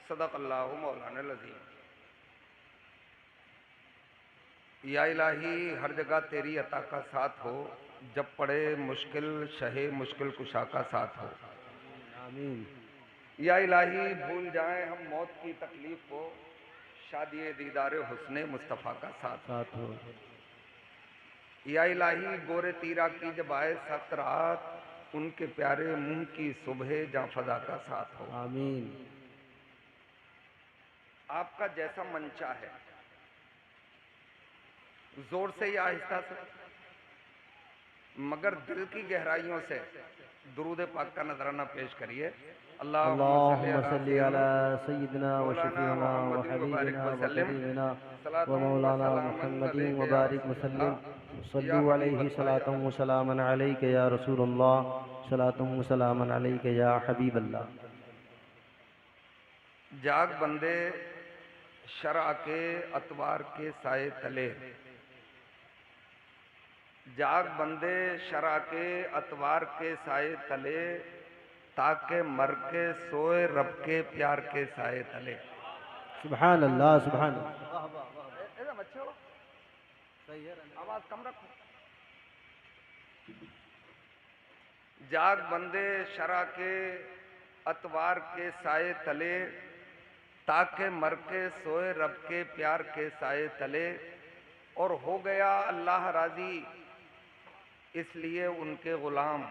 सदक़ल्लाहु मौलाना अज़ीम। या इलाही हर जगह तेरी अता का साथ हो, जब पड़े मुश्किल शहे मुश्किल कुशा का साथ हो। आमीन। या इलाही भूल जाएं हम मौत की तकलीफ को, शादी दीदार हुस्ने मुस्तफ़ा का साथ हो। साथ हो। या इलाही गोरे तीरा की जब आए सख्त रात, उनके प्यारे मुंह की सुबह जा फजा का साथ हो। आमीन। आपका जैसा मंशा है, जोर से या आहिस्ता से, मगर दिल की गहराइयों से दुरूद पाक का नजराना पेश करिए। अल्लाहुम्मा सल्ली अला सय्यिदिना व मौलाना शफीना व मोहम्मद हबीबिना व वसल्लम करीबिना व सलातुम व मौलाना सलामन मुहम्मदिन व अलैका या बारिक रसूल वसल्लिम। अल्लाह या सल्लु हबीब अलैहि अल्लाह या सलातम व सलामन अलैका या रसूलुल्लाह, सलातम व सलामन अलैका या हबीब अल्लाह। जाग बंदे शरा के अतवार के साए तले, जाग बंदे शरा के अतवार के साए तले, ताके मर के सोए रब के प्यार के साए तले। सुभान अल्लाह, सुभान अल्लाह। एकदम अच्छे हो, आवाज कम रखो। जाग बंदे शरा के अतवार के साए तले, ताके मर के सोए रब के प्यार के साए तले, और हो गया अल्लाह राजी इसलिए उनके गुलाम।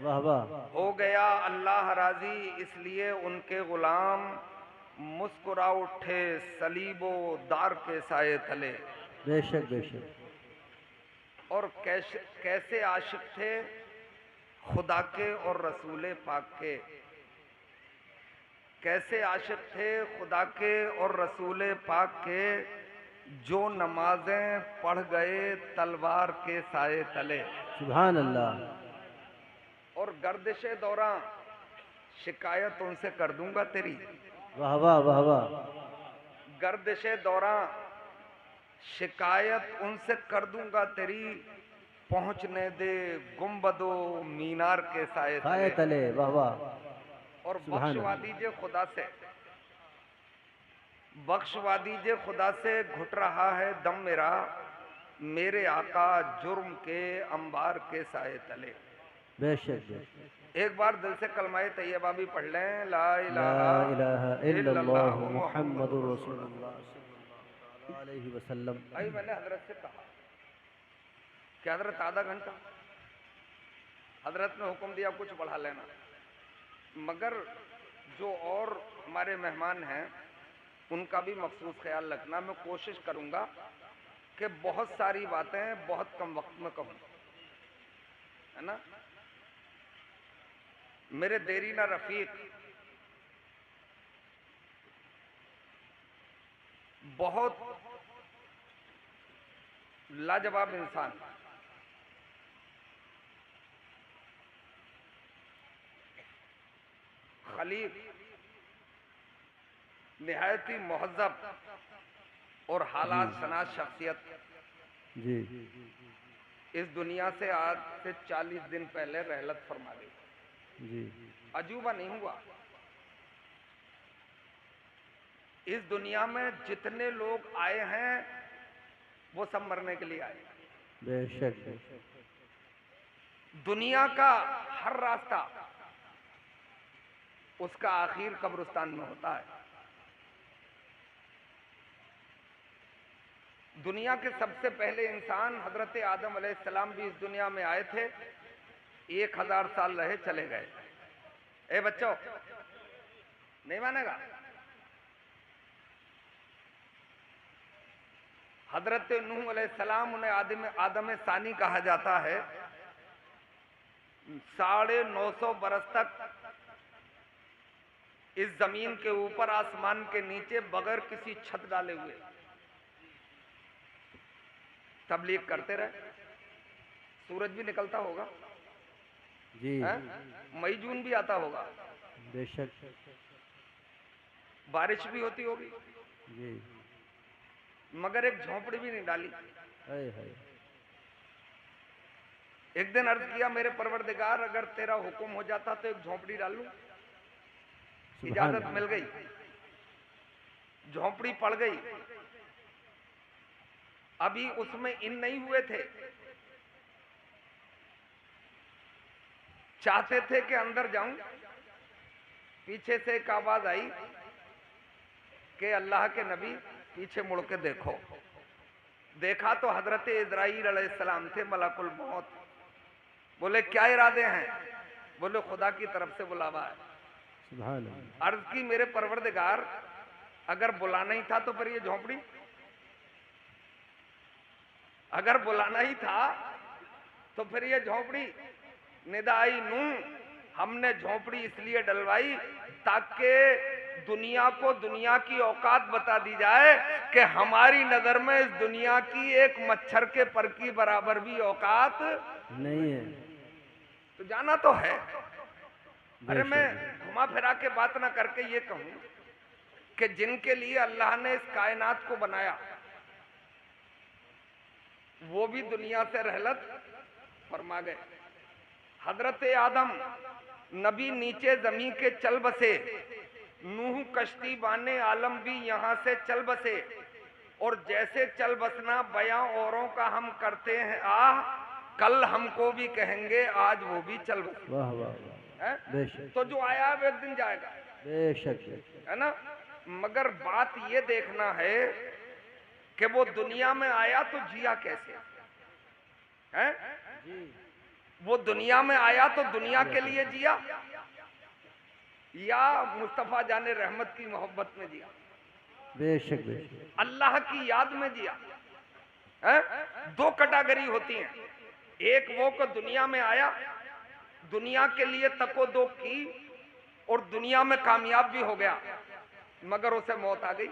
वाह वाह। हो गया अल्लाह राजी इसलिए उनके गुलाम, मुस्कुरा उठे सलीबो दार के साए तले। बेशक बेशक। और कैसे कैसे आशिक थे खुदा के और रसूल पाक के, कैसे आशिक थे खुदा के और रसूल पाक के, जो नमाजें पढ़ गए तलवार के साए तले। सुभान अल्लाह। और गर्दिश दौरान शिकायत उनसे कर दूंगा तेरी, वाह वाह वाह वाह। गर्दिश दौरान शिकायत उनसे कर दूंगा तेरी, पहुंचने दे गुम्बदो मीनार के साए साए तले। तले। वाह वाह। और सुभान बख्शवा अल्लाह। दीजिए खुदा से, बख्शवा दीजिए खुदा से घुट रहा है दम मेरा, मेरे आका जुर्म के अंबार के साए तले। बेशक बेशक। एक बार दिल से कलमाए तैयबा भी पढ़ लें, ला ला इलाहा इलाहा इल्लल्लाह इल्लल्लाहु मुहम्मदुर मुहम्मदुर रसूलुल्लाह। रसूलुल्लाह सल्लल्लाहु अलैहि वसल्लम। भाई मैंने हजरत से कहा कि हजरत आधा घंटा, हजरत ने हुक्म दिया कुछ बढ़ा लेना, मगर जो और हमारे मेहमान हैं उनका भी मखसूस ख्याल रखना। मैं कोशिश करूंगा कि बहुत सारी बातें बहुत कम वक्त में कहूं, है ना। मेरे देरीना रफीक बहुत लाजवाब इंसान, खलीफ, निहायत ही मुहज़्ज़ब और हालात शनास शख्सियत, जी इस दुनिया से आज से 40 दिन पहले रहलत फरमा गई। जी। अजूबा नहीं हुआ। इस दुनिया में जितने लोग आए हैं वो सब मरने के लिए आए। बेशक बेशक। दुनिया का हर रास्ता उसका आखिर कब्रिस्तान में होता है। दुनिया के सबसे पहले इंसान हजरत आदम अलैहिस्सलाम भी इस दुनिया में आए थे, 1000 साल रहे चले गए। ए बच्चों, नहीं मानेगा? हजरत नूह अलैहिस्सलाम, उन्हें आदम सानी कहा जाता है, 950 बरस तक इस जमीन के ऊपर आसमान के नीचे बगैर किसी छत डाले हुए तबलीग करते रहे। सूरज भी निकलता होगा, जी। मई जून भी आता होगा, बेशक। बारिश भी होती होगी, जी। मगर एक झोंपड़ी भी नहीं डाली। हाय हाय। एक दिन अर्ज किया, मेरे परवरदिगार अगर तेरा हुक्म हो जाता तो एक झोंपड़ी डाल लूं। इजाजत मिल गई, झोंपड़ी पड़ गई। अभी उसमें इन नहीं हुए थे, चाहते थे कि अंदर जाऊं, पीछे से एक आवाज आई कि अल्लाह के नबी पीछे मुड़ के देखो। देखा तो हजरत इजराइल अलैहिस्सलाम थे, मलकुल मौत। बोले क्या इरादे हैं? बोले खुदा की तरफ से बुलावा है। सुभान अल्लाह। अर्ज की मेरे परवरदिगार, अगर बुलाना ही था तो फिर ये झोंपड़ी, अगर बुलाना ही था तो फिर ये झोंपड़ी। निदाई नू, हमने झोंपड़ी इसलिए डलवाई ताकि दुनिया को दुनिया की औकात बता दी जाए कि हमारी नजर में इस दुनिया की एक मच्छर के पर की बराबर भी औकात नहीं है। तो जाना तो है। अरे बेशक। मैं घुमा फिरा के बात ना करके ये कहूं कि जिनके लिए अल्लाह ने इस कायनात को बनाया वो भी दुनिया से रहलत फरमा गए। हजरत आदम नबी नीचे जमीन के चल बसे, नूह कश्ती बाने आलम भी यहां से चल बसे, और जैसे चल बसना बयां औरों का हम करते हैं आह, कल हमको भी कहेंगे आज वो भी चल बसे। वाह वाह वाह। बेशक। तो जो आया वो एक दिन जाएगा, बेशक है ना। मगर बात ये देखना है कि वो दुनिया में आया तो जिया कैसे है? वो दुनिया में आया तो दुनिया के लिए जिया या मुस्तफा जाने रहमत की मोहब्बत में जिया? बेशक बेशक। अल्लाह की याद में जिया है? दो कैटेगरी होती हैं, एक वो को दुनिया में आया, दुनिया के लिए तको-दो की और दुनिया में कामयाब भी हो गया, मगर उसे मौत आ गई।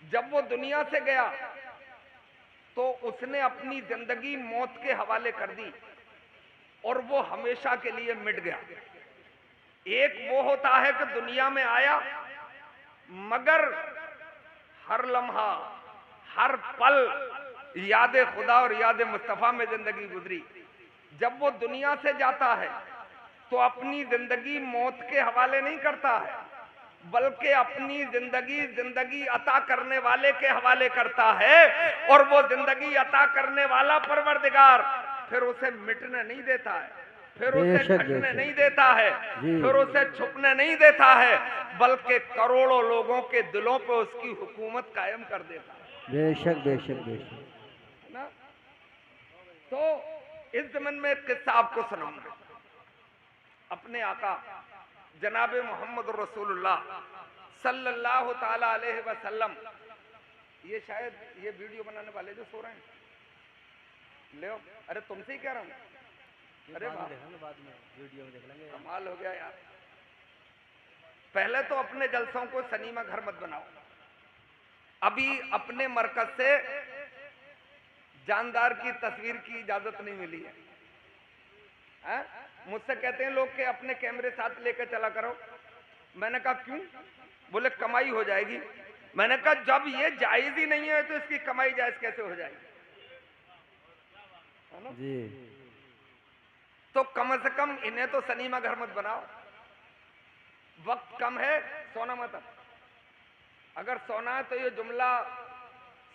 जब वो दुनिया से गया तो उसने अपनी जिंदगी मौत के हवाले कर दी और वो हमेशा के लिए मिट गया। एक वो होता है कि दुनिया में आया मगर हर लम्हा हर पल याद खुदा और याद मुस्तफा में जिंदगी गुजरी। जब वो दुनिया से जाता है तो अपनी जिंदगी मौत के हवाले नहीं करता है, बल्कि अपनी जिंदगी अता करने वाले के हवाले करता है, और वो जिंदगी अता करने वाला परवरदिगार फिर उसे मिटने नहीं देता है, फिर उसे घटने नहीं देता है, फिर उसे छुपने नहीं देता है, बल्कि करोड़ों लोगों के दिलों पे उसकी हुकूमत कायम कर देता है। बेशक बेशक बेशक। ना तो इस ज़मन में एक किस्सा आपको सुनाऊंगा। अपने आका जनाब मोहम्मद रसूलुल्लाह सल्लल्लाहु ताला अलैहि वसल्लम, ये शायद ये वीडियो बनाने वाले जो सो रहे हैं, ले आओ। अरे तुमसे ही कह रहा हूँ। अरे बाद में वीडियो में देख लेंगे। कमाल हो गया यार। पहले तो अपने जलसों को सनीमा घर मत बनाओ। अभी अपने मरकज से जानदार की तस्वीर की इजाजत नहीं मिली है? मुझसे कहते हैं लोग कि अपने कैमरे साथ लेकर चला करो। मैंने कहा क्यों? बोले कमाई हो जाएगी। मैंने कहा जब ये जायज ही नहीं है तो इसकी कमाई जायज कैसे हो जाएगी? है ना? जी। तो कम से कम इन्हें तो सनीमा घर मत बनाओ। वक्त कम है, सोना मत। अगर सोना है तो ये जुमला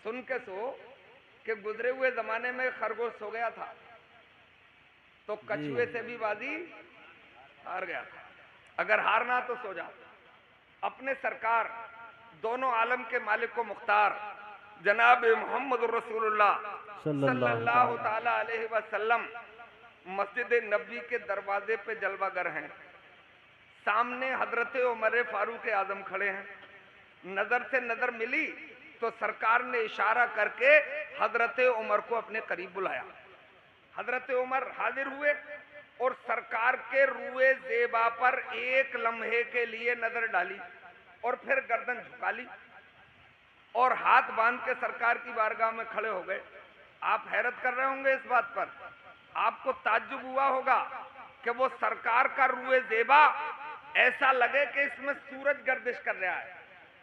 सुन के सो कि गुजरे हुए जमाने में खरगोश सो गया था तो कछुए से भी बाजी हार गया था। अगर हारना तो सो जाओ। अपने सरकार दोनों आलम के मालिक को मुख्तार जनाब मोहम्मद रसूलुल्लाह सल्लल्लाहु ताला अलैहि वसल्लम मस्जिद नबी के दरवाजे पे जलवागर हैं। सामने हजरत उमर फारूक आजम खड़े हैं। नजर से नजर मिली तो सरकार ने इशारा करके हजरत उमर को अपने करीब बुलाया। हजरत उमर हाजिर हुए और सरकार के रुए ज़ेबा पर एक लम्हे के लिए नजर डाली और फिर गर्दन झुका ली और हाथ बांध के सरकार की बारगाह में खड़े हो गए। आप हैरत कर रहे होंगे इस बात पर, आपको ताज्जुब हुआ होगा कि वो सरकार का रुए ज़ेबा ऐसा लगे कि इसमें सूरज गर्दिश कर रहा है,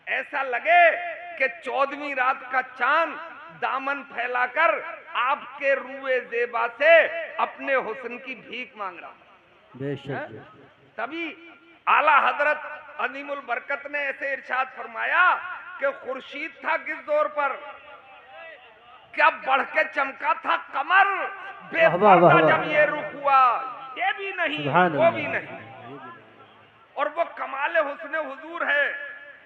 ऐसा लगे कि 14वीं रात का चांद दामन फैलाकर आपके रुए ज़ेबा से अपने हुस्न की भीख मांग रहा। बेशक। तभी आला हजरत अजीमुल बरकत ने ऐसे इरशाद फरमाया कि खुर्शीद था किस दौर पर, क्या बढ़ के चमका था कमर, बेपर्दा जब ये रुख हुआ, ये भी नहीं वो भी नहीं। और वो कमाल हुस्न हुजूर है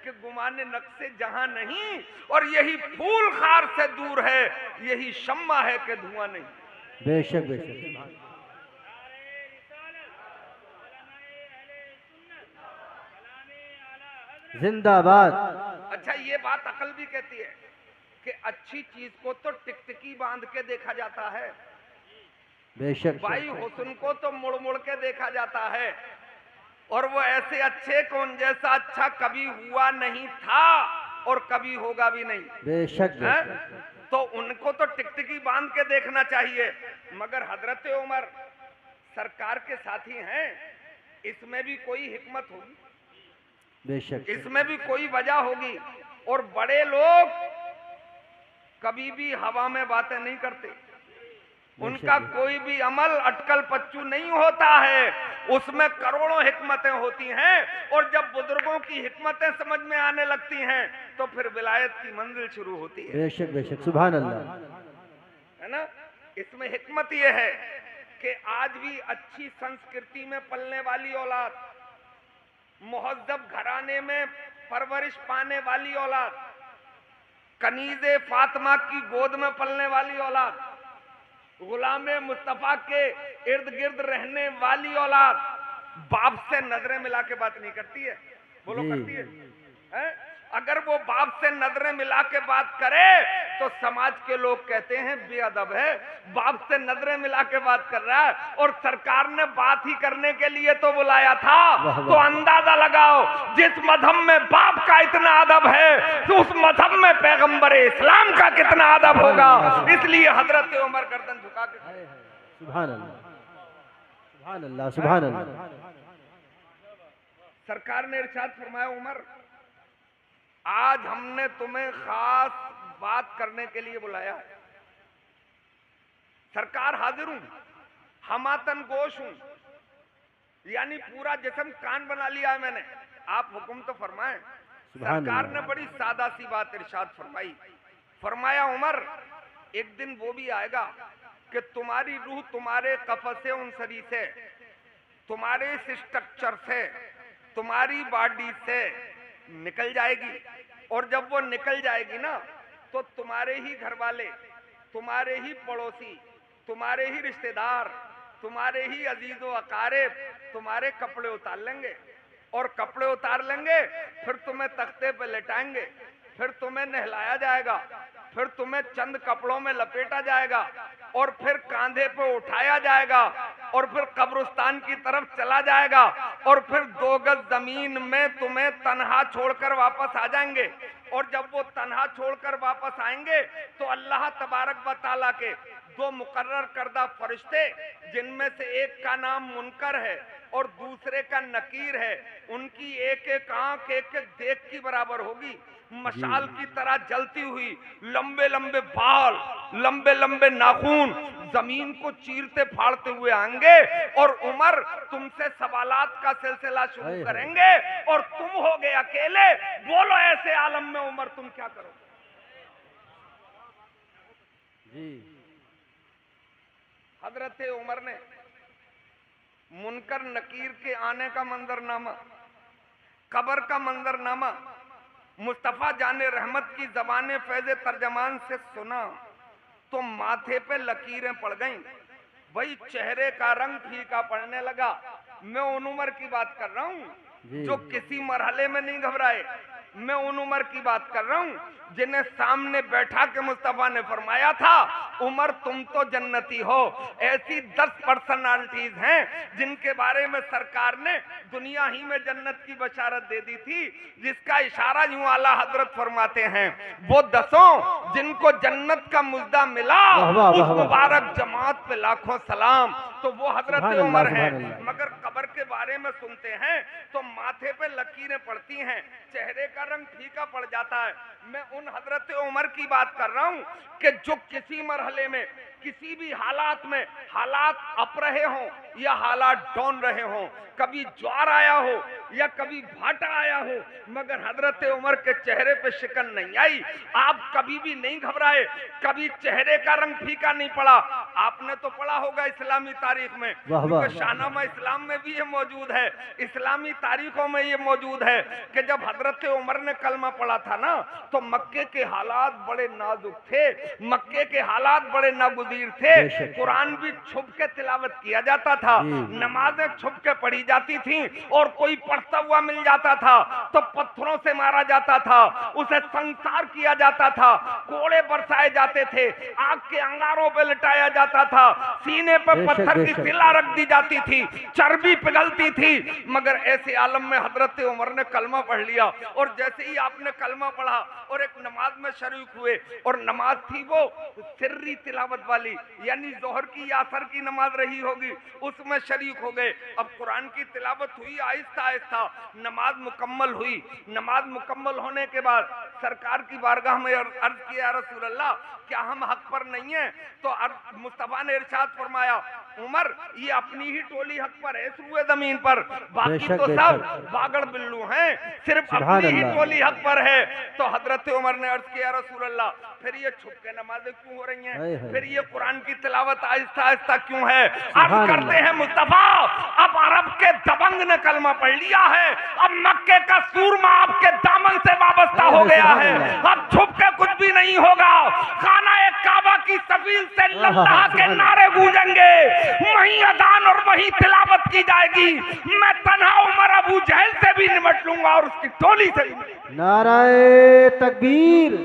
कि गुमाने नक्शे जहां नहीं, और यही फूल खार से दूर है, यही शम्मा है कि धुआं नहीं। बेशक बेशक, जिंदाबाद। अच्छा, ये बात अकल भी कहती है कि अच्छी चीज को तो टिकटिकी बांध के देखा जाता है, बेशक भाई हुस्न को तो मुड़ मुड़ के देखा जाता है, और वो ऐसे अच्छे कौन जैसा अच्छा कभी हुआ नहीं था और कभी होगा भी नहीं। बेशक तो उनको तो टिकटिकी बांध के देखना चाहिए, मगर हजरत उमर सरकार के साथी हैं, इसमें भी कोई हिकमत होगी, बेशक, इसमें भी कोई वजह होगी। और बड़े लोग कभी भी हवा में बातें नहीं करते, उनका कोई भी अमल अटकल पच्चू नहीं होता है, उसमें करोड़ों हिकमतें होती हैं। और जब बुजुर्गों की हिकमतें समझ में आने लगती हैं तो फिर विलायत की मंजिल शुरू होती है। बेशक बेशक, सुभान अल्लाह, है ना। इसमें हिकमत यह है कि आज भी अच्छी संस्कृति में पलने वाली औलाद, मुहज्जब घराने में परवरिश पाने वाली औलाद, कनीज़े फातिमा की गोद में पलने वाली औलाद, गुलामे मुस्तफा के इर्द गिर्द रहने वाली औलाद बाप से नजरें मिला के बात नहीं करती है। बोलो करती है? अगर वो बाप से नजरें मिला के बात करे तो समाज के लोग कहते हैं बेअदब है, बाप से नजरें मिला के बात कर रहा है। और सरकार ने बात ही करने के लिए तो बुलाया था, तो अंदाजा लगाओ जिस मजहब में बाप का इतना अदब है तो उस मजहब में पैगंबर इस्लाम का कितना अदब होगा। इसलिए हजरत उमर गर्दन झुका के, सुभान अल्लाह, सुभान अल्लाह, सुभान अल्लाह। सरकार ने इरशाद फरमाया, उमर आज हमने तुम्हें खास बात करने के लिए बुलाया है। सरकार हाजिर हूं, हमातन गोश हूं, यानी पूरा जिस्म कान बना लिया है मैंने, आप हुक्म तो फरमाएं। सरकार ने बड़ी सादा सी बात इरशाद फरमाई, फरमाया उमर एक दिन वो भी आएगा कि तुम्हारी रूह तुम्हारे कफसे उनसरी से, तुम्हारे स्ट्रक्चर से, तुम्हारी बॉडी से निकल जाएगी। और जब वो निकल जाएगी ना तो तुम्हारे ही घर वाले, तुम्हारे ही पड़ोसी, तुम्हारे ही रिश्तेदार, तुम्हारे ही अजीजो अकारिब तुम्हारे कपड़े उतार लेंगे। और कपड़े उतार लेंगे, फिर तुम्हें तख्ते पे लेटाएंगे, फिर तुम्हें नहलाया जाएगा, फिर तुम्हें चंद कपड़ों में लपेटा जाएगा, और फिर कांधे पे उठाया जाएगा, और फिर कब्रिस्तान की तरफ चला जाएगा, और फिर 2 गज जमीन में तुम्हें तन्हा छोड़कर वापस आ जाएंगे। और जब वो तन्हा छोड़कर वापस आएंगे तो अल्लाह तबारक व तआला के 2 मुकर्रर करदा फरिश्ते, जिनमें से एक का नाम मुनकर है और दूसरे का नकीर है, उनकी एक एक आंख एक एक देख की बराबर होगी, मशाल की तरह जलती हुई, लंबे लंबे बाल, लंबे लंबे नाखून जमीन को चीरते फाड़ते हुए आएंगे। और उमर तुमसे सवालात का सिलसिला शुरू करेंगे, और तुम हो गए अकेले। बोलो ऐसे आलम में उमर तुम क्या करोगे? हजरत उमर ने मुनकर नकीर के आने का मंजरनामा, कब्र का मंजरनामा मुस्तफा जाने रहमत की जबाने फैज़े तर्जमान से सुना तो माथे पे लकीरें पड़ गईं। भाई चेहरे का रंग फीका पड़ने लगा। मैं उन उमर की बात कर रहा हूँ जो किसी मरहले में नहीं घबराए। मैं उन उमर की बात कर रहा हूँ जिन्हें सामने बैठा के मुस्तफा ने फरमाया था, उमर तुम तो जन्नती हो। ऐसी 10 पर्सनालिटीज हैं जिनके बारे में सरकार ने दुनिया ही में जन्नत की बशारत दे दी थी, जिसका इशारा यूं आला हजरत फरमाते हैं, वो 10 जिनको जन्नत का मुद्दा मिला, उस मुबारक जमात पे लाखों सलाम। तो वो हजरत उमर हैं। मगर कब्र के बारे में सुनते हैं तो माथे पे लकीरें पड़ती हैं, चेहरे का रंग फीका पड़ जाता है। मैं उन हजरत उमर की बात कर रहा हूं कि जो किसी मरहले में, किसी भी हालात में, हालात अप रहे हों या हालात डाउन रहे हों, कभी ज्वार आया हो, या कभी भाटा आया हो, मगर हजरत उमर के चेहरे पे शिकन नहीं आई। आप कभी भी नहीं घबराए, कभी चेहरे का रंग फीका नहीं पड़ा। आपने तो पढ़ा होगा इस्लामी तारीख में, क्योंकि शाहनामा इस्लाम में भी ये मौजूद है, इस्लामी तारीखों में ये मौजूद है कि जब हजरत उमर ने कलमा पढ़ा था ना, तो मक्के के हालात बड़े नाजुक थे, मक्के के हालात बड़े नागुजीर थे। कुरान भी छुप के तिलावत किया जाता था, नमाजें छुप के पढ़ी जाती थी, और कोई पढ़ता हुआ मिल जाता था तो पत्थरों से मारा जाता था, उसे संसार किया जाता था, कोड़े बरसाए जाते थे, आग के अंगारों पे लिटाया जाता था, सीने पर पत्थर की सिला रख दी जाती थी, चर्बी पिघलती थी। मगर ऐसे आलम में हजरत उमर ने कलमा पढ़ लिया, और जैसे ही आपने कलमा पढ़ा और एक नमाज में शरीक हुए, और नमाज थी वो सिर्री तिलावत वाली, यानी जोहर की या असर की नमाज रही होगी, उसमें शरीक हो गए। अब कुरान की तिलावत हुई, आहिस्ता आहिस्ता नमाज मुकम्मल हुई। नमाज मुकम्मल होने के बाद सरकार की बारगाह में अर्ज किया, रसूल अल्लाह क्या हम हक पर नहीं है? तो मुस्तफा ने इरशाद फरमाया, उमर ये अपनी ही टोली हक पर है सुए जमीन पर, बाकी तो सब बागड़ बिल्लू हैं, सिर्फ अपनी ही टोली हक पर है। तो हजरत उमर ने अर्ज किया, रसूल अल्लाह फिर ये छुप के नमाजें क्यों हो रही हैं? फिर ये कुरान की तिलावत आहिस्ता आहिस्ता क्यों है? अर्ज करते हैं मुस्तफा, अब अरब के दबंग ने कलमा पढ़ लिया है, अब मक्के का सूरमा आपके दामन से वाबस्ता हो गया है, अब छुप के कुछ भी नहीं होगा। खाना एक काबा की सफील से अल्लाह के नारे गूंजेंगे, वहीं अजान और वहीं तिलावत की जाएगी। मैं तन्हा उमर अबू जहल से भी निपट लूंगा और उसकी टोली से भी। नाराए तकबीर,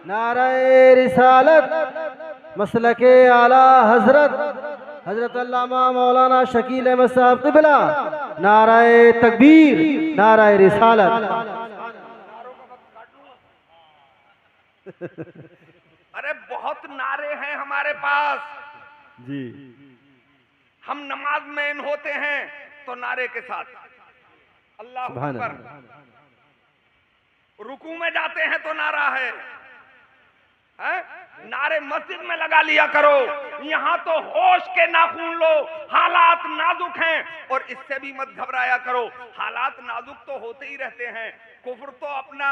नाराए रिसालत, मसलके आला हजरत हजरत अल्लामा मौलाना शकील अहमद साहब क़िबला, नाराए तकबीर, नाराए रिसालत। अरे बहुत नारे हैं हमारे पास जी, हम नमाज में इन होते हैं तो नारे के साथ अल्लाह अकबर, रुकू में जाते हैं तो नारा है? नारे मस्जिद में लगा लिया करो, यहाँ तो होश के नाखून लो, हालात नाजुक हैं, और इससे भी मत घबराया करो। हालात नाजुक तो होते ही रहते हैं, कुफर तो अपना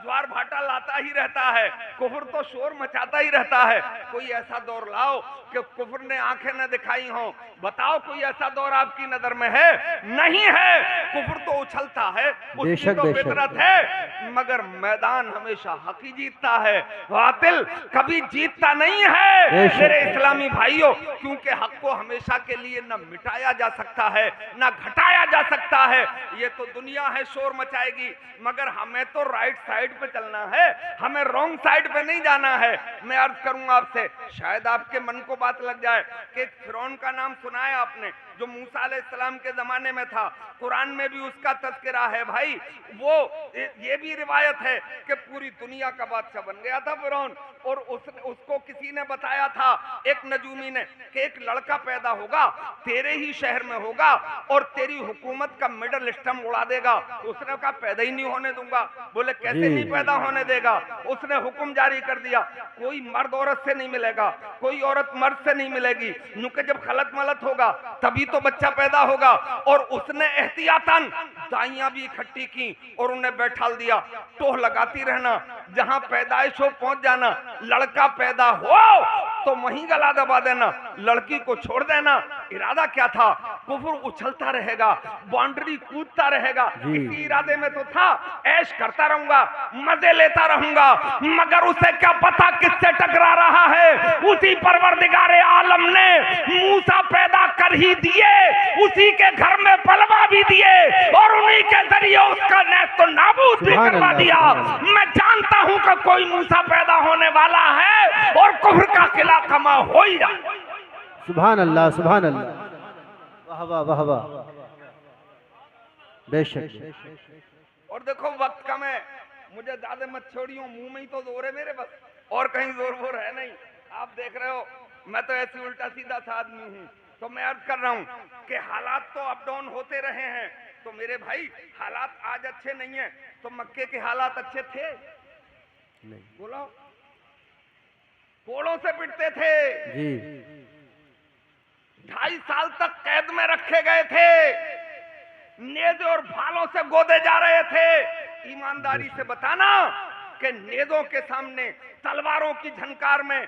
ज्वार भाटा लाता ही रहता है, कुफर तो शोर मचाता ही रहता है। कोई ऐसा दौर लाओ कि कुफर ने आंखें न दिखाई हो, बताओ कोई ऐसा दौर आपकी नजर में है? नहीं है। कुफर तो उछलता है, उसकी तो फितरत है, मगर मैदान हमेशा हक ही जीतता है, बातिल कभी जीतता नहीं है मेरे इस्लामी भाइयों, क्योंकि हक को हमेशा के लिए न मिटाया जा सकता है न घटाया जा सकता है। ये तो दुनिया है शोर मचाएगी, मगर हमें तो राइट साइड पे चलना है, हमें रॉन्ग साइड पे नहीं जाना है। मैं अर्ज करूंगा आपसे, शायद आपके मन को बात लग जाए कि फिरौन का नाम सुना है आपने, जो मूसा अलैहिस्सलाम के जमाने में था, कुरान में भी उसका तज़किरा है भाई। वो ये भी रिवायत है कि पूरी दुनिया का बादशाह बन गया था फिरौन, और उसको किसी ने बताया था, एक नजूमी ने, कि एक लड़का पैदा होगा तेरे ही शहर में होगा और तेरी हुकूमत का मिडल स्टम्प उड़ा देगा। उसने कहा पैदा ही नहीं होने दूंगा। बोले कैसे नहीं पैदा होने देगा? उसने हुक्म जारी कर दिया, कोई मर्द औरत से नहीं मिलेगा, कोई औरत मर्द से नहीं मिलेगी, नुके जब खलत मलत होगा तभी तो बच्चा पैदा होगा। और उसने एहतियातन दाइयां भी इकट्ठी की और उन्हें बैठा दिया, टोह लगाती रहना, जहां पैदाइश हो पहुंच जाना, लड़का पैदा हो तो वहीं गला दबा देना, लड़की को छोड़ देना। इरादा क्या था? कुफर उछलता रहेगा, बाउंड्री कूदता रहेगा, इसी इरादे में तो था, ऐश करता रहूंगा, मजे लेता रहूंगा। मगर उसे क्या पता किससे टकरा रहा है? उसी परवरदिगारे आलम ने मूसा पैदा कर ही दिए, उसी के घर में पलवा भी दिए और उन्हीं के जरिए उसका नेस्त तो नाबूद भी करवा दिया। मैं जानता हूं कि कोई मूसा पैदा होने वाला है और कुफ्र का किला कमा हो ही जाए। सुभान अल्लाह, सुभान अल्लाह, वाह वाह वाह वाह, बेशक। और देखो वक्त कम है, मुझे ज्यादा मत छोड़ियो, मुंह में ही तो जोर है मेरे बस, और कहीं जोर वोर है नहीं। आप देख रहे हो मैं तो ऐसी उल्टा सीधा सा आदमी हूँ, तो मैं अर्ज कर रहा हूँ कि हालात तो अप डाउन होते रहे हैं। तो मेरे भाई हालात आज अच्छे नहीं है, तो मक्के के हालात अच्छे थे? नहीं। बोलो, कोड़ों से पिटते थे जी, 2.5 साल तक कैद में रखे गए थे, नेज़े और भालों से गोदे जा रहे थे। ईमानदारी से बताना कि नेज़ों के सामने, तलवारों की झनकार में,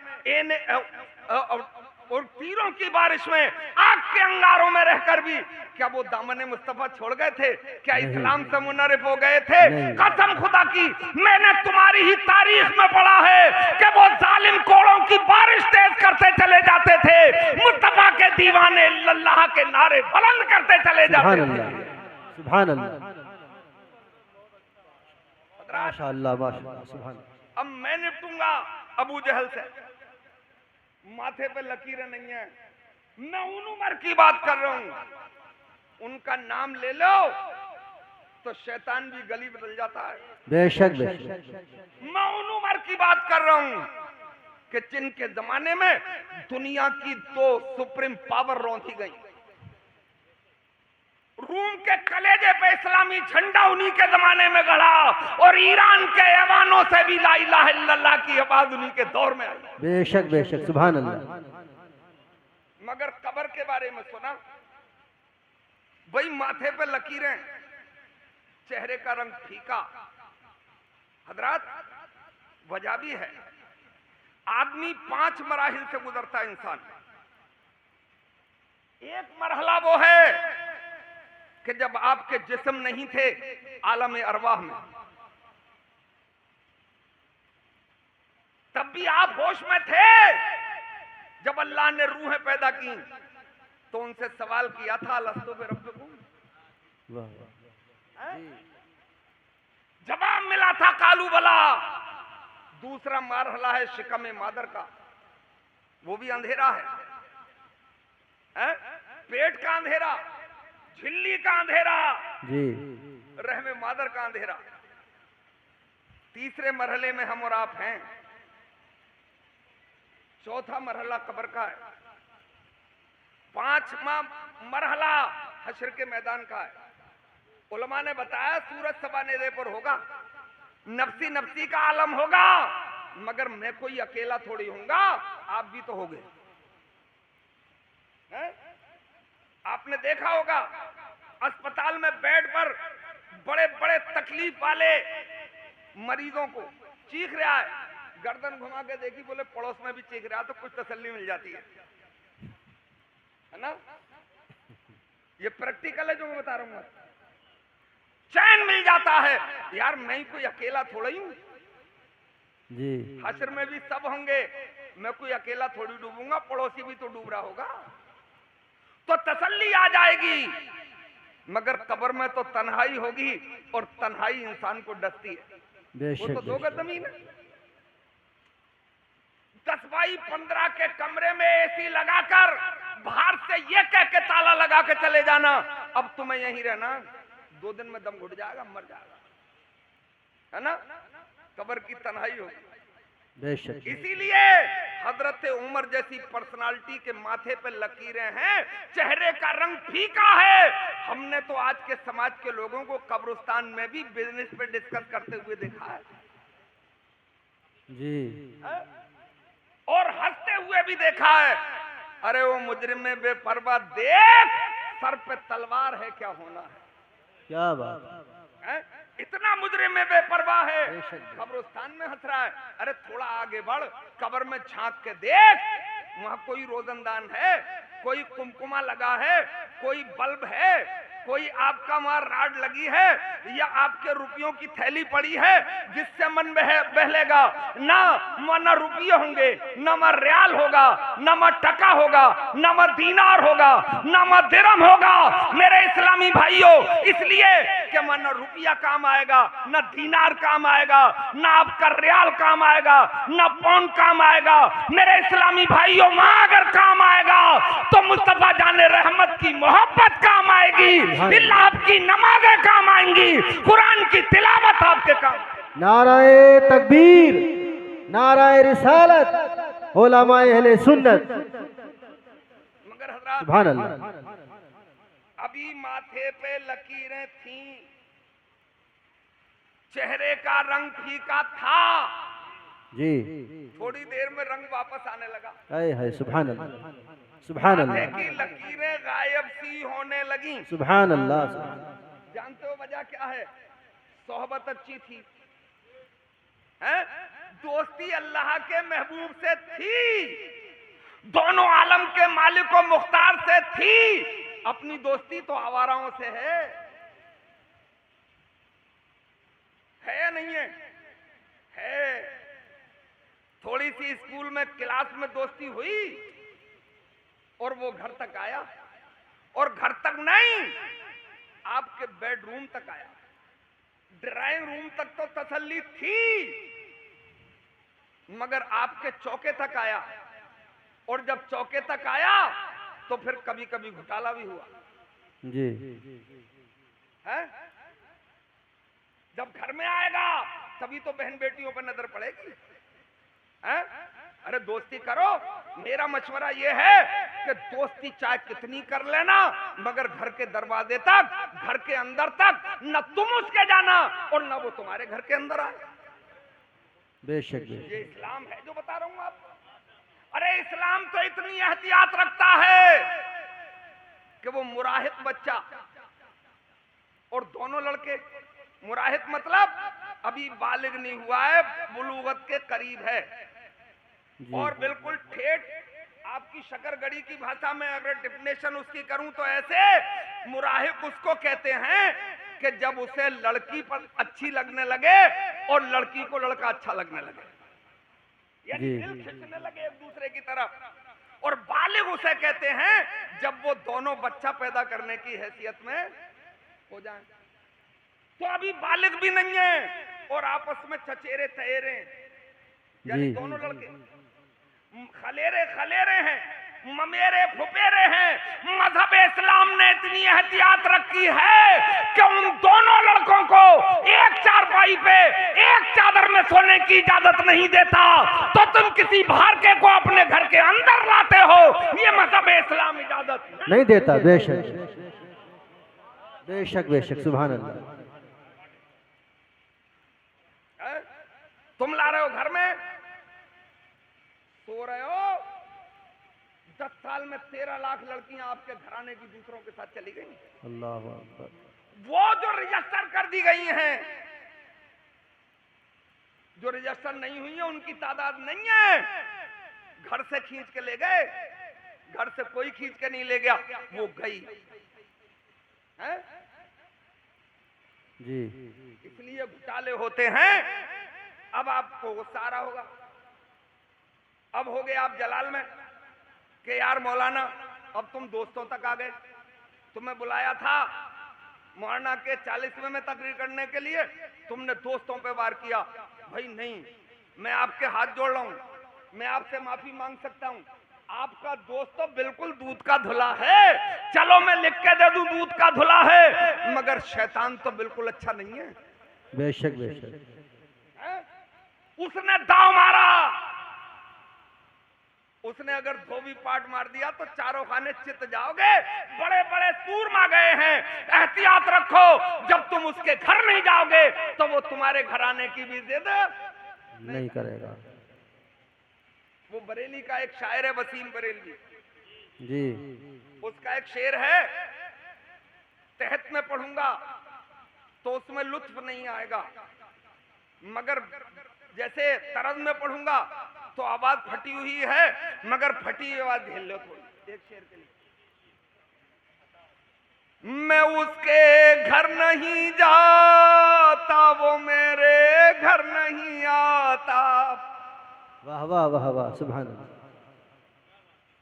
और तीरों की बारिश में, आग के अंगारों में रहकर भी क्या वो दामन मुस्तफा छोड़ गए थे? क्या इस्लाम से मुनरिफ हो गए थे? कसम खुदा की, मैंने तुम्हारी ही तारीख में पढ़ा है कि वो जालिम कोड़ों की बारिश तेज करते चले जाते थे, मुस्तफा के दीवाने अल्लाह के नारे बुलंद करते चले जाते थे। सुभान अल्लाह, माशाअल्लाह माशाअल्लाह, सुभान। अब मैं निपटूंगा अबू जहल से, माथे पे लकीरें नहीं है। मैं उन उमर की बात कर रहा हूं, उनका नाम ले लो तो शैतान भी गली बदल जाता है। बेशक बेशक। मैं उन उमर की बात कर रहा हूं कि जिनके जमाने में दुनिया की 2 सुप्रीम पावर रौंदी गई। रूम के कलेजे पे इस्लामी झंडा उन्हीं के जमाने में गड़ा, और ईरान के ऐवानों से भी ला इलाहा इल्लल्लाह की आवाज उन्हीं के दौर में आई। बेशक बेशक, सुभान अल्लाह। मगर कब्र के बारे में सुना, वही माथे पे लकीरें, चेहरे का रंग फीका। हजरात, वजह भी है, आदमी 5 मराहिल से गुजरता है इंसान। एक मरहला वो है कि जब आपके जिस्म नहीं थे आलम अरवाह में, तब भी आप होश में थे। जब अल्लाह ने रूहें पैदा की तो उनसे सवाल किया था, लस्तु बिरब्बिकुम, जवाब मिला था कालू बला। दूसरा मरहला है शिकम मादर का, वो भी अंधेरा है? पेट का अंधेरा, झिल्ली का अंधेरा जी, रहमे मादर का अंधेरा। तीसरे मरहले में हम और आप हैं। चौथा मरहला कब्र का है। 5वां मरहला हश्र के मैदान का है। उलमा ने बताया सूरज सबा नेज़े पर होगा, नफ्सी नफ्सी का आलम होगा, मगर मैं कोई अकेला थोड़ी हूंगा, आप भी तो होगे। आपने देखा होगा अस्पताल में बेड पर बड़े बड़े तकलीफ वाले मरीजों को चीख रहा है, गर्दन घुमा के देखी, बोले पड़ोस में भी चीख रहा, तो कुछ तसल्ली मिल जाती है ना? ये प्रैक्टिकल है जो मैं बता रहा हूं। चैन मिल जाता है, यार मैं कोई अकेला थोड़ा ही हूं जी। हश्र में भी सब होंगे, मैं कोई अकेला थोड़ी डूबूंगा, पड़ोसी भी तो डूब रहा होगा, तो तसल्ली आ जाएगी। मगर कब्र में तो तन्हाई होगी, और तन्हाई इंसान को डसती है। वो तो 2 गज जमीन है। 10 बाई 15 के कमरे में एसी लगाकर बाहर से ये कह के ताला लगा के चले जाना, अब तुम्हें यहीं रहना, 2 दिन में दम घुट जाएगा, मर जाएगा, है ना? कब्र की तन्हाई होगी। इसीलिए हजरत उमर जैसी पर्सनालिटी के माथे पे लकीरें हैं, चेहरे का रंग फीका है। हमने तो आज के समाज के लोगों को कब्रिस्तान में भी बिजनेस पे डिस्कस करते हुए देखा है जी, और हंसते हुए भी देखा है। अरे वो मुजरिम में बेपरवाह, देख सर पे तलवार है, क्या होना है? क्या बात है? इतना मुजरिम में बेपरवाह है, कब्रिस्तान में हंस रहा है। अरे थोड़ा आगे बढ़, कब्र में झांक के देख, वहां कोई रोजनदान है, कोई कुमकुमा लगा है, कोई बल्ब है, कोई आपका वहां राड लगी है, या आपके रुपयों की थैली पड़ी है जिससे मन बहलेगा? ना रुपये होंगे, ना म रियाल होगा, ना म टका होगा, ना म दीनार होगा, ना म दिरहम होगा मेरे इस्लामी भाइयों। इसलिए कि न रुपया काम आएगा, न दीनार काम आएगा, ना आपका रियाल काम आएगा, ना पाउंड काम आएगा मेरे इस्लामी भाइयों। वहां अगर काम आएगा तो मुस्तफा जाने रहमत की मोहब्बत काम आएगी, बिल्लाह आपकी नमाजें काम आएंगी, कुरान की तिलावत आपके काम। नाराए तकबीर, नाराए रिसालत, उलमाए अहले सुन्नत। मगर हज़रात, सुभान अल्लाह, अभी माथे पे लकीरें थी, चेहरे का रंग फीका था जी, थोड़ी देर में रंग वापस आने लगा। है सुभान अल्लाह, सुभान अल्लाह की लकीरें गायब सी होने लगी। सुभान अल्लाह। जानते हो वजह क्या है? सोहबत अच्छी थी, है? दोस्ती अल्लाह के महबूब से थी, दोनों आलम के मालिक व मुख्तार से थी। अपनी दोस्ती तो आवाराओं से है या नहीं है? है। थोड़ी सी स्कूल में क्लास में दोस्ती हुई और वो घर तक आया, और घर तक नहीं, आपके बेडरूम तक आया, ड्राइंग रूम तक तो तसल्ली थी, मगर आपके चौके तक आया, और जब चौके तक आया तो फिर कभी कभी घोटाला भी हुआ जी है? जब घर में आएगा तभी तो बहन बेटियों पर नजर पड़ेगी, है? अरे दोस्ती करो, मेरा मशवरा ये है कि दोस्ती चाहे कितनी कर लेना, मगर घर के दरवाजे तक, घर के अंदर तक न तुम उसके जाना और न वो तुम्हारे घर के अंदर आए। बेशक ये इस्लाम है जो बता रहा हूं आपको। अरे इस्लाम तो इतनी एहतियात रखता है कि वो मुराहिक बच्चा और दोनों लड़के, मुराहिक मतलब अभी बालिग नहीं हुआ है, बुलूगत के करीब है, और बिल्कुल ठेठ आपकी शकरगढ़ी की भाषा में अगर डिफिनेशन उसकी करूं तो ऐसे, मुराहिक उसको कहते हैं कि जब उसे लड़की पर अच्छी लगने लगे और लड़की को लड़का अच्छा लगने लगे, यानी दिल खिंचने लगे एक दूसरे की तरफ। और बालिग उसे कहते हैं जब वो दोनों बच्चा पैदा करने की हैसियत में हो जाएं। तो अभी बालिग भी नहीं है और आपस में चचेरे तहेरे, यानी दोनों लड़के खलेरे खलेरे हैं, ममेरे फुपेरे हैं। मजहब इस्लाम ने इतनी एहतियात रखी है कि उन दोनों लड़कों को एक चारपाई पे एक चादर में सोने की इजाजत नहीं देता, तो तुम किसी भारतीय को अपने घर के अंदर लाते हो, ये मजहब इस्लाम इजाजत नहीं देता। बेशक बेशक बेशक, सुभान अल्लाह। तुम ला रहे हो घर में, सो रहे हो, 10 साल में 13 लाख लड़कियां आपके घराने की दूसरों के साथ चली गई। अल्लाह अकबर। वो जो रजिस्टर कर दी गई हैं, जो रजिस्टर नहीं हुई है उनकी तादाद नहीं है। घर से खींच के ले गए, घर से कोई खींच के नहीं ले गया, वो गई है? जी इसलिए घोटाले होते हैं। अब आपको गुस्सा आ रहा होगा, अब हो गए आप जलाल में कि यार मौलाना अब तुम दोस्तों तक आ गए, तुम्हें बुलाया था मौलाना के 40वें में तकरीर करने के लिए, तुमने दोस्तों पे वार किया। भाई नहीं, मैं आपके हाथ जोड़ रहा हूं, मैं आपसे माफी मांग सकता हूं, आपका दोस्त तो बिल्कुल दूध का धुला है, चलो मैं लिख के दे दूं दूध का धुला है, मगर शैतान तो बिल्कुल अच्छा नहीं है। बेशक बेशक। उसने दाव मारा, उसने अगर धोबी पाट मार दिया तो चारों खाने चित जाओगे। बड़े बड़े सूरमा गए हैं, एहतियात रखो, जब तुम उसके घर नहीं जाओगे तो वो तुम्हारे घर आने की भी जिद नहीं करेगा। वो बरेली का एक शायर है, वसीम बरेली जी, उसका एक शेर है, तहत में पढ़ूंगा तो उसमें लुत्फ नहीं आएगा, मगर जैसे तरज में पढ़ूंगा तो आवाज फटी हुई है, मगर फटी आवाज झेल लो थोड़ी। एक शेर के लिए, मैं उसके घर नहीं जाता, वो मेरे घर नहीं आता। वाह वाह वाह वाह, सुभान अल्लाह,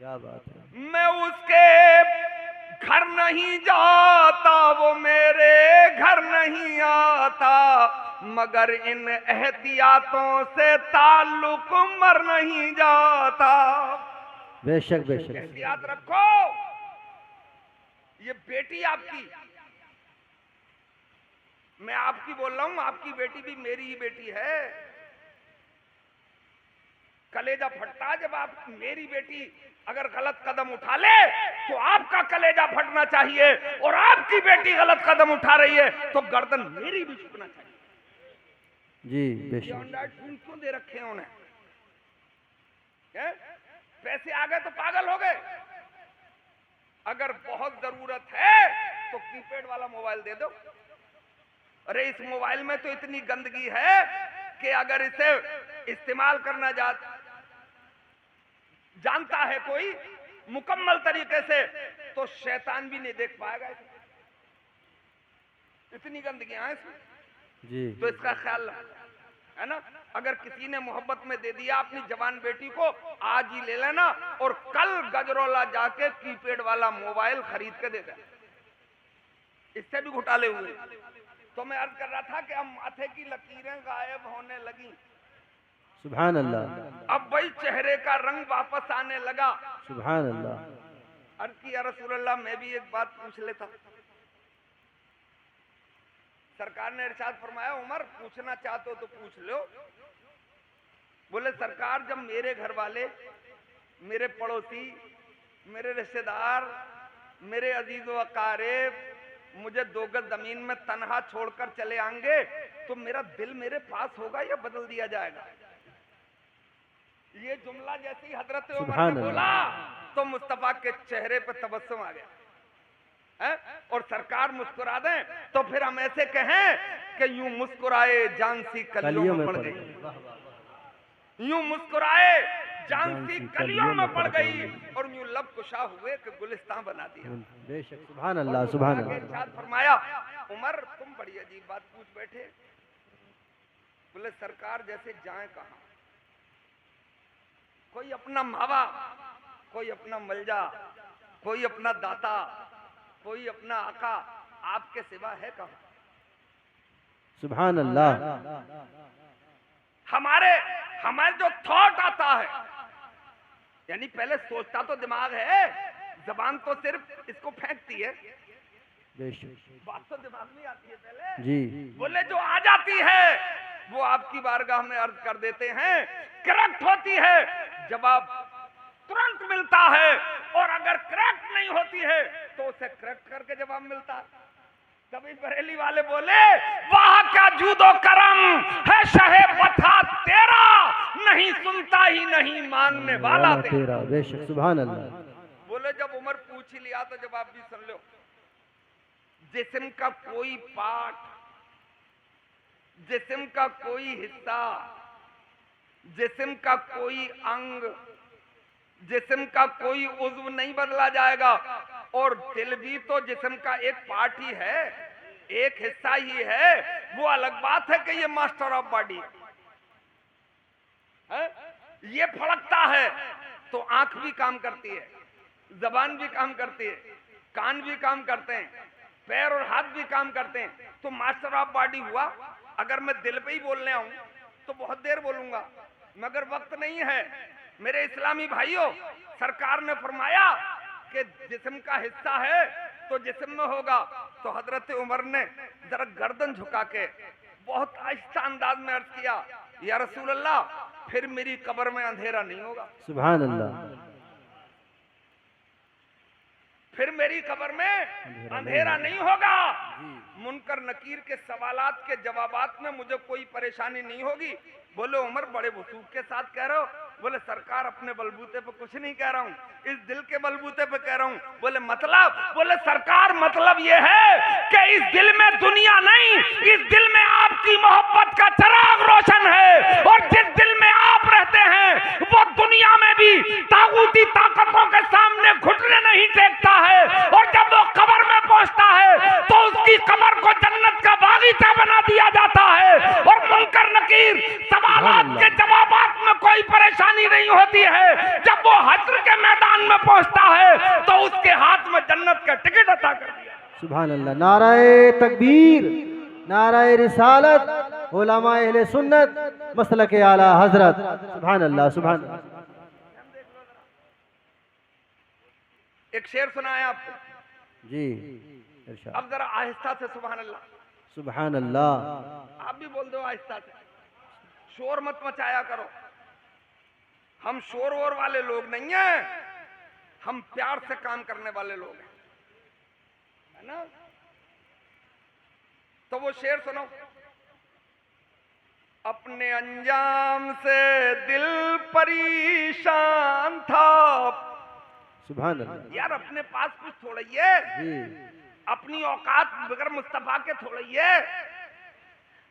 क्या बात है। मैं उसके घर नहीं जाता, वो मेरे घर नहीं आता, मगर इन एहतियातों से ताल्लुक मर नहीं जाता। बेशक बेशक। एहतियात रखो, ये बेटी आपकी, मैं आपकी बोल रहा हूं, आपकी बेटी भी मेरी ही बेटी है। कलेजा फटता जब आप, मेरी बेटी अगर गलत कदम उठा ले तो आपका कलेजा फटना चाहिए, और आपकी बेटी गलत कदम उठा रही है तो गर्दन मेरी भी झुकना चाहिए। जी बेशक। क्यों दे रखे हैं उन्हें? पैसे आ गए तो पागल हो गए। अगर बहुत जरूरत है तो कीपैड वाला मोबाइल दे दो। अरे इस मोबाइल में तो इतनी गंदगी है कि अगर इसे इस्तेमाल करना जानता है कोई मुकम्मल तरीके से तो शैतान भी नहीं देख पाएगा इसे। इतनी गंदगियां हैं इसमें जी। तो इसका ख्याल है ना। अगर किसी ने मोहब्बत में दे दिया अपनी जवान बेटी को, आज ही ले लेना और कल गजरौला जाके कीपैड वाला मोबाइल खरीद के दे देना। इससे भी घोटाले हुए। तो मैं अर्ज कर रहा था कि अब माथे की लकीरें गायब होने लगी, सुभान अल्लाह। अब वही चेहरे का रंग वापस आने लगा। सुभान अल्लाह। अर्ज की या रसूल अल्लाह, मैं भी एक बात पूछ लेता। सरकार ने इरशाद फरमाया, उमर पूछना चाहते हो तो पूछ लो। बोले सरकार, जब मेरे घर वाले, मेरे पड़ोसी, मेरे रिश्तेदार, मेरे अजीज व अकारिब मुझे 2 गज जमीन में तन्हा छोड़कर चले आएंगे तो मेरा दिल मेरे पास होगा या बदल दिया जाएगा? ये जुमला जैसे ही हजरत उमर ने बोला तो मुस्तफा के चेहरे पर तबस्सुम आ गया है? और सरकार मुस्कुरा दें तो फिर हम ऐसे कहें कि यूं मुस्कुराए जानसी कलियों में पड़ गई, यूं मुस्कुराए जानसी कलियों में पड़ गई और यूं लब कुशा हुए कि गुलिस्तान बना दिया। बेशक, सुभान अल्लाह, सुभान अल्लाह। इरशाद फरमाया, उमर तुम बड़ी अजीब बात पूछ बैठे। बोले सरकार, जैसे जाए कहां? कोई अपना मावा, कोई अपना मलजा, कोई अपना दाता, कोई अपना आका, आपके सिवा है कहां? सुभान अल्लाह। हमारे जो थॉट आता है, यानी पहले सोचता तो दिमाग है, जबान तो सिर्फ इसको फेंकती है, बात तो दिमाग में आती है पहले जी। बोले जो आ जाती है वो आपकी बारगाह में अर्ज कर देते हैं, करेक्ट होती है, जवाब तुरंत मिलता है, और अगर करेक्ट नहीं होती है तो उसे करेक्ट करके जवाब मिलता है। तभी बरेली वाले बोले, वाह क्या जूदो करम है शहे बथा तेरा, नहीं सुनता ही नहीं मानने वाला तेरा। बेशक, सुभान अल्लाह। बोले जब उमर पूछ ही लिया तो जवाब भी सुन लो। जिस्म का कोई पार्ट, जिस्म का कोई हिस्सा, जिस्म का कोई अंग, जिस्म का कोई उज्व नहीं बदला जाएगा, और दिल भी तो जिस्म का एक पार्ट ही है, एक हिस्सा ही है। वो अलग बात है कि ये मास्टर ऑफ बॉडी है, ये फड़कता है तो आंख भी काम करती है, जबान भी काम करती है, कान भी काम करते हैं, पैर और हाथ भी काम करते हैं, तो मास्टर ऑफ बॉडी हुआ। अगर मैं दिल पे ही बोलने आऊं तो बहुत देर बोलूंगा, मगर वक्त नहीं है। मेरे इस्लामी भाइयों, सरकार ने फरमाया कि जिस्म का हिस्सा है तो जिस्म में होगा, तो हजरत उमर ने जरा गर्दन झुका के बहुत आहिस्ता अंदाज में अर्ज किया, या रसूल अल्लाह, फिर मेरी कब्र में अंधेरा नहीं होगा। सुभान अल्लाह। फिर मेरी कब्र में अंधेरा नहीं होगा। मुनकर नकीर के सवालात के जवाबात में मुझे कोई परेशानी नहीं होगी। बोले उमर, बड़े वसूख के साथ कह रहे हो? बोले सरकार, अपने बलबूते पे कुछ नहीं कह रहा हूँ, इस दिल के बलबूते पे कह रहा हूँ। बोले मतलब? बोले सरकार, मतलब ये है कि इस दिल में दुनिया नहीं, इस दिल में आपकी मोहब्बत का चिराग रोशन है, और जिस दिल में आप रहते हैं वो दुनिया में भी तागूती ताकतों के सामने घुटने नहीं टेकता है, और जब वो कब्र में पहुंचता है तो उसकी कब्र को जन्नत का बागीचा बना दिया जाता है, और मुनकर नकीर सवालात के जवाबात में कोई परेशानी नहीं होती है। जब वो हश्र के मैदान में पहुंचता है तो उसके हाथ में जन्नत का टिकट अता कर दिया। सुभान अल्लाह। नाराए तकबीर, नाराए रिसालत, उलमाए अहले सुन्नत, मसलक आला हजरत। सुभान अल्लाह, सुभान अल्लाह। एक शेर सुनाया आपको जी, इरशाद। अब जरा आहिस्ता से सुभान अल्लाह। सुभान अल्लाह। आप भी बोल दो आहिस्ता से, शोर मत मचाया करो। हम शोर वोर वाले लोग नहीं हैं, हम प्यार से काम करने वाले लोग हैं, है ना? तो वो शेर सुनो। अपने अंजाम से दिल परेशान था। सुभान अल्लाह। यार अपने पास कुछ थोड़ा ही है, अपनी औकात बगैर मुस्तफा के थोड़ी है,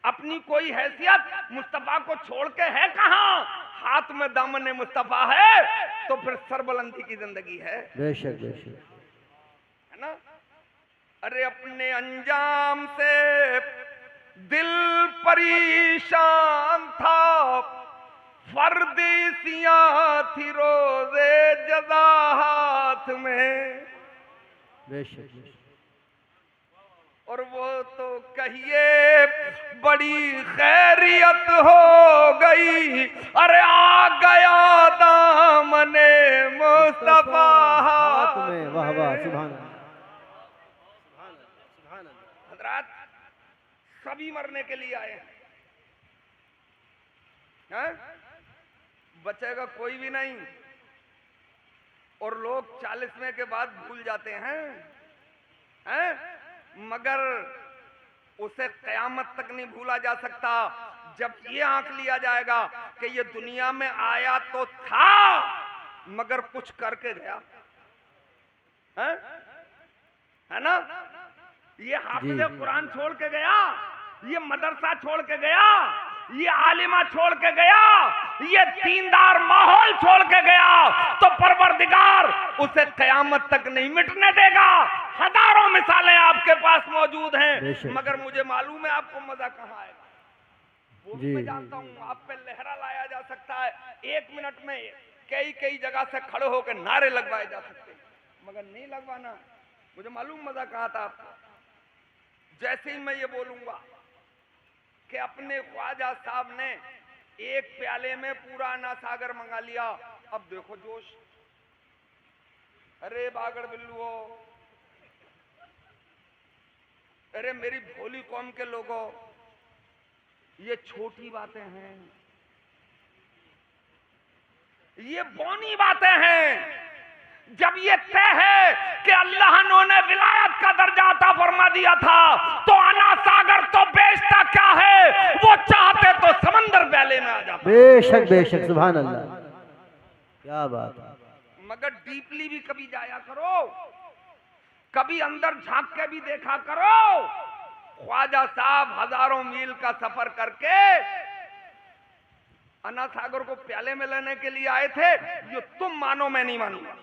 अपनी कोई हैसियत मुस्तफा को छोड़ के है कहां? हाथ में दामन मुस्तफा है तो फिर सरबुलंदी की जिंदगी है। बेशक बेशक, है ना? अरे अपने अंजाम से दिल परेशान था, फर्दिसियां थी रोजे जज़ा हाथ में। बेशक बेशक, और वो तो कहिए बड़ी खैरियत हो गई, अरे आ गया दामने मुस्तफा हाथ में। वाह वाह, सुभान अल्लाह। हजरात सभी मरने के लिए आए हैं, बचेगा कोई भी नहीं। और लोग 40वें के बाद भूल जाते हैं, मगर उसे कयामत तक नहीं भूला जा सकता। जब ये आंक लिया जाएगा कि ये दुनिया में आया तो था मगर कुछ करके गया, है ना? ये हाफिज कुरान छोड़ के गया, ये मदरसा छोड़ के गया, ये आलिमा छोड़ के गया, ये दीनदार माहौल छोड़ के गया, तो परवरदिगार उसे कयामत तक नहीं मिटने देगा। हजारों मिसालें आपके पास मौजूद हैं, मगर मुझे मालूम है आपको मजा कहाँ आएगा। वो भी मैं जानता हूँ, आप पे लहरा लाया जा सकता है, 1 मिनट में कई जगह से खड़े होकर नारे लगवाए जा सकते हैं, मगर नहीं लगवाना। मुझे मालूम मजा कहाँ था आपको। जैसे ही मैं ये बोलूंगा कि अपने ख्वाजा साहब ने एक प्याले में पूरा अना सागर मंगा लिया, अब देखो जोश। अरे बागड़ बिल्लुओ, अरे मेरी भोली कौम के लोगों, ये छोटी बातें हैं, ये बौनी बातें हैं। जब ये तय है कि अल्लाह ने विलायत का दर्जा अता फरमा दिया था, तो अना सागर तो बेचता क्या है, वो चाहते तो समंदर प्याले में आ जाता। बेशक बेशक, सुभान अल्लाह, क्या बात है। मगर डीपली भी कभी जाया करो, कभी अंदर झांक के भी देखा करो। ख्वाजा साहब हजारों मील का सफर करके अना सागर को प्याले में लेने के लिए आए थे। ये तुम मानो मैं नहीं मानूंगा।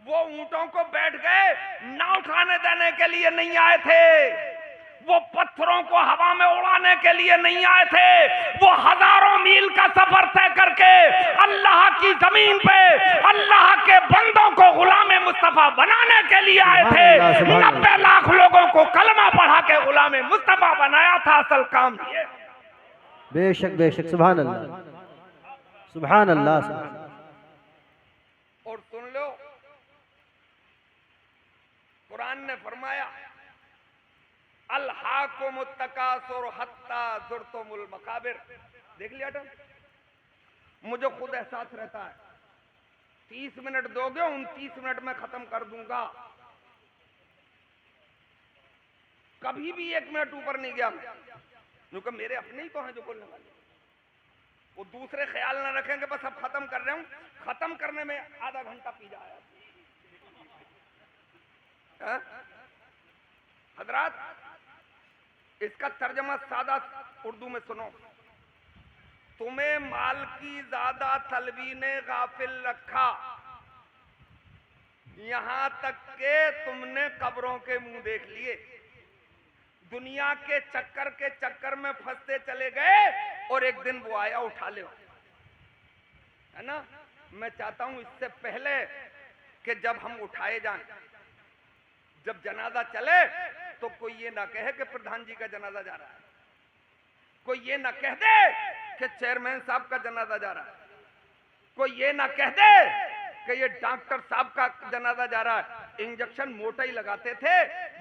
वो ऊंटों को बैठ गए, ना उठाने देने के लिए नहीं आए थे, वो पत्थरों को हवा में उड़ाने के लिए नहीं आए थे। वो हजारों मील का सफर तय करके अल्लाह की जमीन पे अल्लाह के बंदों को गुलाम मुस्तफा बनाने के लिए आए थे। 90 लाख लोगों को कलमा पढ़ा के गुलाम मुस्तफा बनाया था। असल काम ये। बेशक बेशक, सुभान अल्लाह, सुभान अल्लाह। और सुन लो, कुरान ने फरमाया अल हाकुम तकासुर हत्ता जुर्तुमुल मकाबिर। देख लिया था? मुझे खुद एहसास रहता है, 30 मिनट दोगे 29 मिनट में खत्म कर दूंगा। कभी भी 1 मिनट ऊपर नहीं गया मैं, क्योंकि मेरे अपने ही तो हैं जो बोलने वाले। वो दूसरे ख्याल ना रखेंगे बस अब खत्म कर रहे हूं, खत्म करने में आधा घंटा पी जाया। हजरात, इसका तर्जमा सादा उर्दू में सुनो। तुम्हें माल की ज्यादा तलबी ने गाफिल रखा, यहां तक के तुमने कब्रों के मुंह देख लिए, दुनिया के चक्कर में फंसते चले गए, और एक दिन वो आया उठा ले, है ना? मैं चाहता हूं इससे पहले कि जब हम उठाए जाएं, जब जनाजा चले, तो कोई ये ना कहे कि प्रधान जी का जनाजा जा रहा है, कोई ये ना कह दे कि चेयरमैन साहब का जनाजा जा रहा है, कोई ये ना कह दे कि ये डॉक्टर साहब का जनाजा जा रहा है। इंजेक्शन मोटा ही लगाते थे,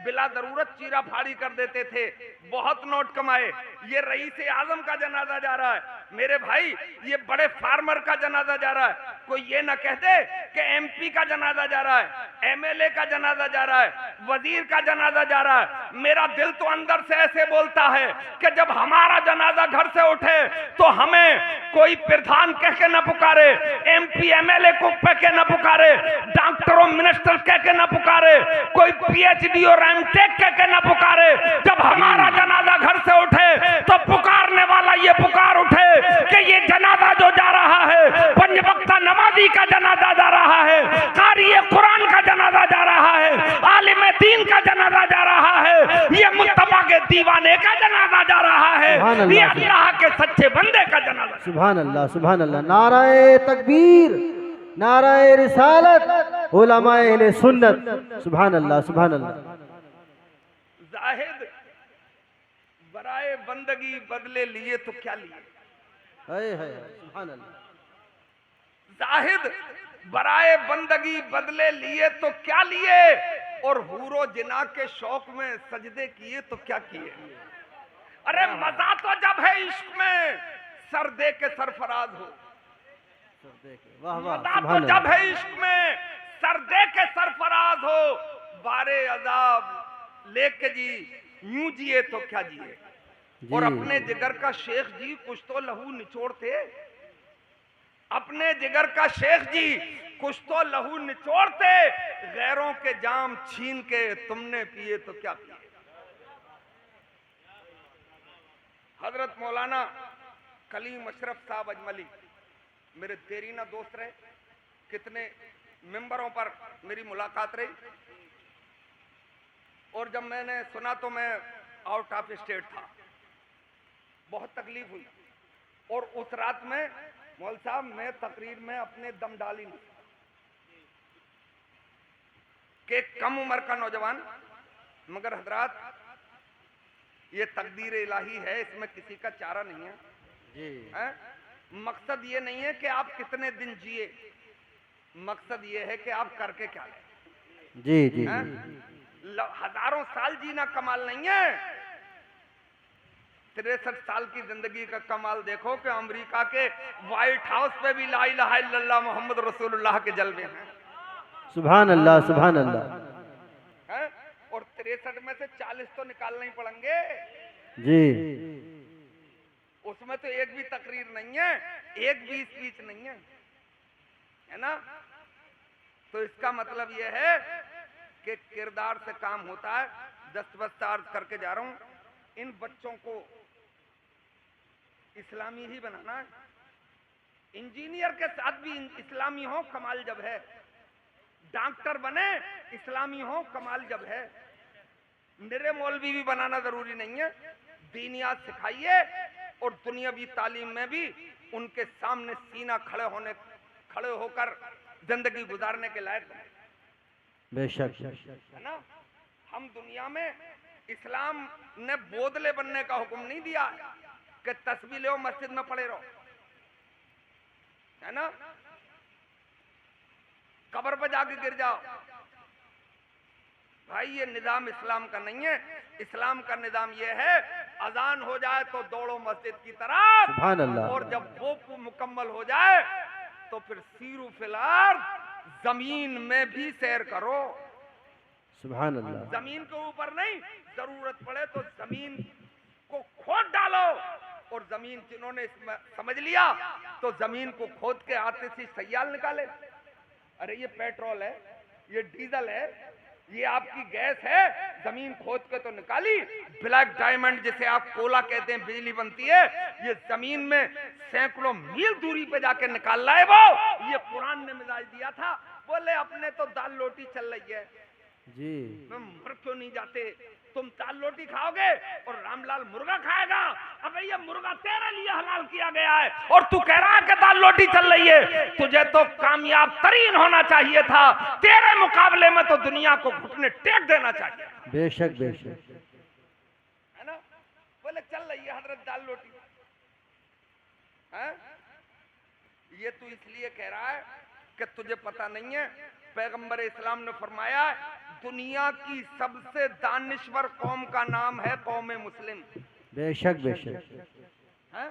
बिला जरूरत चीरा फाड़ी कर देते थे, बहुत नोट कमाए। ये रईस आजम का जनाजा जा रहा है, मेरे भाई ये बड़े फार्मर का जनाजा जा रहा है। कोई ये ना कह दे कि एमपी का जनाजा जा रहा है, एमएलए का जनाजा जा रहा है, वजीर का जनाजा जा रहा है। मेरा दिल तो अंदर से ऐसे बोलता है कि जब हमारा जनाजा घर से उठे तो हमें कोई प्रधान कह के ना पुकारे, एमपी एमएलए को कह के ना पुकारे, डॉक्टरों मिनिस्टर कह के ना पुकारे, कोई पीएचडी और एमटेक कह के ना पुकारे। जब हमारा जनाजा घर से उठे तो पुकारने वाला ये पुकार उठे कि ये जनाजा जो जा रहा है, पंज वक्ता नमाजी का जनाजा जा रहा है, कारी कुरान का जनाजा जा रहा है, आलिम दीन का जनाजा जा रहा है, ये मुस्तफा के दीवाने का जनाजा जा रहा है, ये अल्लाह के सच्चे बंदे का जनाजा। सुभान अल्लाह, सुभान अल्लाह। नाराए तकबीर, नाराए रिसालत, उलमाए अहले सुन्नत। सुभान अल्लाह, सुभान अल्लाह। जाहिद बराए बंदगी बदले लिए तो क्या लिए, है सुभान अल्लाह। जाहिद बराए बंदगी बदले लिए तो क्या लिए, और हूरो जिना के शौक में सजदे किए तो क्या किए। अरे मजा तो जब है इश्क में सर दे के सरफराज हो, वाह वाह, मजा तो जब है इश्क में सर दे के सरफराज हो, बारे अजाब लेके जी यूं जिए तो क्या जिए। और अपने जिगर का शेख जी कुछ तो लहू निचोड़ते, अपने जिगर का शेख जी कुछ तो लहू निचोड़ते, गैरों के जाम छीन के तुमने पिए तो क्या पिए। हजरत मौलाना कलीम अशरफ साहब अजमली मेरे देरीना दोस्त रहे, कितने मिंबरों पर मेरी मुलाकात रही, और जब मैंने सुना तो मैं आउट ऑफ स्टेट था, बहुत तकलीफ हुई। और उस रात में मौल साहब मैं तकरीर में अपने दम डाली नहीं कि कम उम्र का नौजवान, मगर हजरात ये तकदीर इलाही है, इसमें किसी का चारा नहीं है जी। मकसद ये नहीं है कि आप कितने दिन जिए, मकसद ये है कि आप करके क्या लें जी जी। हजारों साल जीना कमाल नहीं है, 63 साल की जिंदगी का कमाल देखो कि अमेरिका के व्हाइट हाउस पे भी ला इलाहा इल्लल्लाह मोहम्मद रसूलुल्लाह के जलवे हैं। सुभान अल्लाह, सुभान अल्लाह। है? और 63 में से 40 तो निकालना ही पड़ेंगे जी, उसमें तो एक भी तकरीर नहीं है, एक भी स्पीच नहीं है, है ना। तो इसका मतलब यह है कि किरदार से काम होता है। दस्तबस्त अर्ज करके जा रहा हूं, इन बच्चों को इस्लामी ही बनाना है, इंजीनियर के साथ भी इस्लामी हो कमाल जब है, डॉक्टर बने इस्लामी हो कमाल जब है, निरे मौलवी भी बनाना जरूरी नहीं है, दीनियात सिखाइए और दुनियावी तालीम में भी उनके सामने सीना खड़े होकर जिंदगी गुजारने के लायक बने। बेशक है ना। हम दुनिया में इस्लाम ने बोदले बनने का हुक्म नहीं दिया कि तस्बीह लो मस्जिद में पड़े रहो, है ना, कब्र पर जाके गिर जाओ। भाई ये निजाम इस्लाम का नहीं है। इस्लाम का निजाम ये है, अजान हो जाए तो दौड़ो मस्जिद की तरफ, सुभान अल्लाह, और जब वो मुकम्मल हो जाए तो फिर सीरू फिलार जमीन में भी सैर करो, सुभान अल्लाह। जमीन के ऊपर नहीं, जरूरत पड़े तो जमीन को खोद डालो, और जमीन जिन्होंने समझ लिया तो जमीन को खोद के आते से सयाल निकाले। अरे ये पेट्रोल है, ये डीजल है, ये आपकी गैस है, जमीन खोद के तो निकाली। ब्लैक डायमंड जिसे आप कोला कहते हैं, बिजली बनती है, ये जमीन में सैकड़ों मील दूरी पे जाके निकाल लाए वो। ये कुरान ने मिजाज दिया था, बोले अपने तो दाल रोटी चल रही है जी, मैं मर क्यों नहीं जाते, तुम दाल रोटी खाओगे और रामलाल मुर्गा खाएगा। अब ये मुर्गा तेरे लिए हलाल किया गया है और तू कह रहा है कि दाल रोटी चल रही है। तुझे तो कामयाब तरीन होना चाहिए था, तेरे मुकाबले में तो दुनिया को घुटने टेक देना चाहिए। बेशक बेशक, है ना। बोले चल रही है हजरत दाल रोटी, है? ये तू इसलिए कह रहा है कि तुझे पता नहीं है, पैगंबर इस्लाम ने फरमाया दुनिया की सबसे दानिश्वर कौम का नाम है कौम मुस्लिम। बेशक बेशक, है?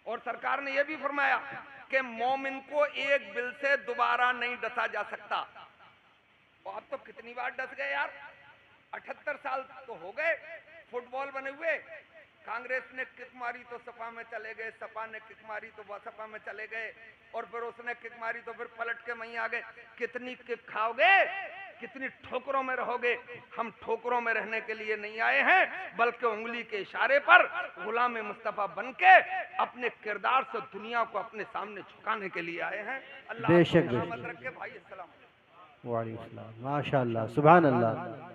और सरकार ने यह भी फरमाया कि मोमिन को एक बिल से दोबारा नहीं डसा जा सकता। और अब तो कितनी बार डस गए यार, 78 साल तो हो गए फुटबॉल बने हुए। कांग्रेस ने किक मारी तो सपा में चले गए, सपा ने किक मारी तो सपा में चले गए, और फिर उसने किक मारी तो फिर पलट के वहीं आ गए। कितनी किक खाओगे, कितनी ठोकरों में रहोगे। हम ठोकरों में रहने के लिए नहीं आए हैं, बल्कि उंगली के इशारे पर गुलाम मुस्तफा बन के अपने किरदार से दुनिया को अपने सामने झुकाने के लिए आए हैं। अल्लाह बेशक सलामत रखे भाई। अस्सलाम। वालेकुम सलाम। माशाअल्लाह, सुभान अल्लाह।